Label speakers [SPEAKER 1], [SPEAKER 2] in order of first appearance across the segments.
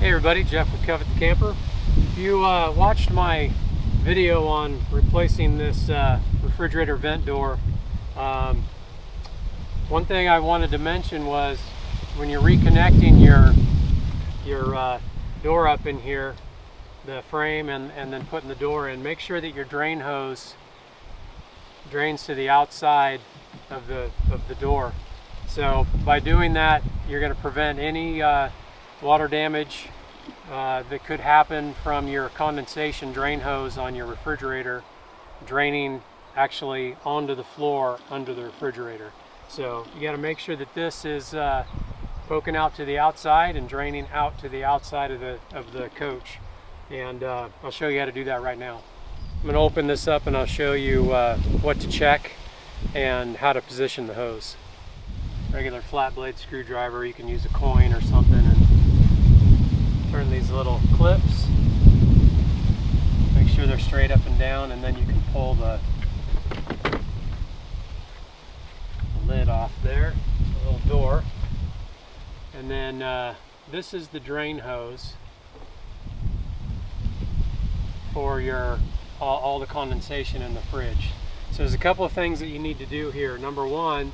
[SPEAKER 1] Hey everybody, Jeff with Covet the Camper. If you watched my video on replacing this refrigerator vent door, one thing I wanted to mention was when you're reconnecting your door up in here, the frame, and then putting the door in, make sure that your drain hose drains to the outside of the door. So by doing that, you're going to prevent any water damage that could happen from your condensation drain hose on your refrigerator draining actually onto the floor under the refrigerator. So you got to make sure that this is poking out to the outside and draining out to the outside of the coach. And I'll show you how to do that right now. I'm going to open this up and I'll show you what to check and how to position the hose. Regular flat blade screwdriver, you can use a coin or something and turn these little clips. Make sure they're straight up and down, and then you can pull the lid off there, the little door. And then this is the drain hose for your all the condensation in the fridge. So there's a couple of things that you need to do here. Number one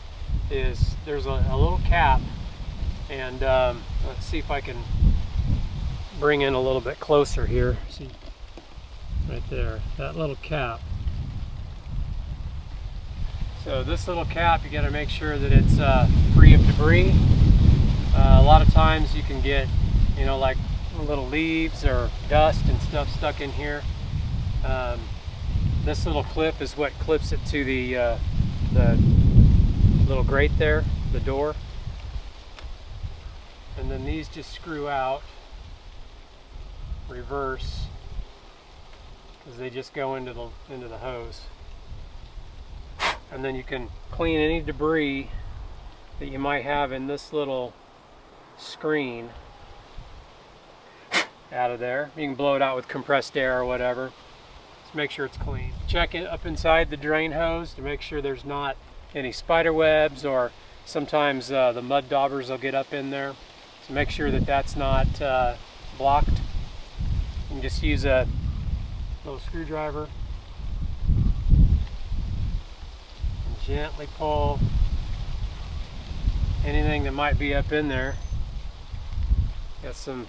[SPEAKER 1] is there's a little cap, and let's see if I can bring in a little bit closer here. See, right there, that little cap. So this little cap, you got to make sure that it's free of debris. A lot of times you can get, like little leaves or dust and stuff stuck in here. This little clip is what clips it to the little grate there, the door. And then these just screw out reverse because they just go into the hose. And then you can clean any debris that you might have in this little screen out of there. You can blow it out with compressed air or whatever. Just make sure it's clean. Check it up inside the drain hose to make sure there's not any spider webs, or sometimes the mud daubers will get up in there. So make sure that that's not blocked. You can just use a little screwdriver and gently pull anything that might be up in there. Got some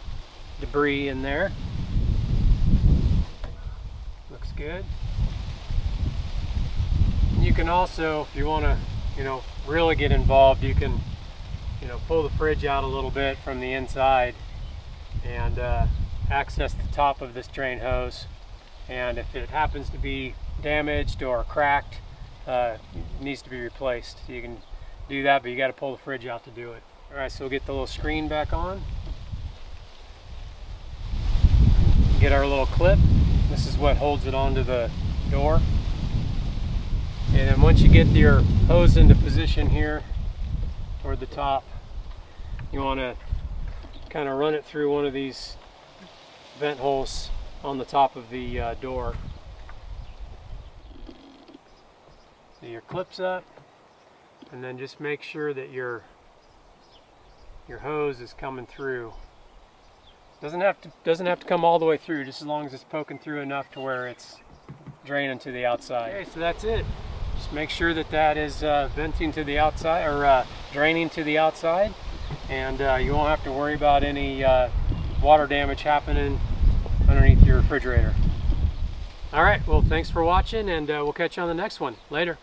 [SPEAKER 1] debris in there. Looks good. You can also, if you want to, really get involved, you can, pull the fridge out a little bit from the inside and access the top of this drain hose. And if it happens to be damaged or cracked, it needs to be replaced. So you can do that, but you got to pull the fridge out to do it. All right, so we'll get the little screen back on. Get our little clip. This is what holds it onto the door. And then once you get your hose into position here toward the top, you want to kind of run it through one of these vent holes on the top of the door. So your clip's up, and then just make sure that your hose is coming through. Doesn't have to come all the way through, just as long as it's poking through enough to where it's draining to the outside. Okay, so that's it. Just make sure that that is venting to the outside, or draining to the outside, and you won't have to worry about any water damage happening underneath your refrigerator. All right, well, thanks for watching, and we'll catch you on the next one. Later.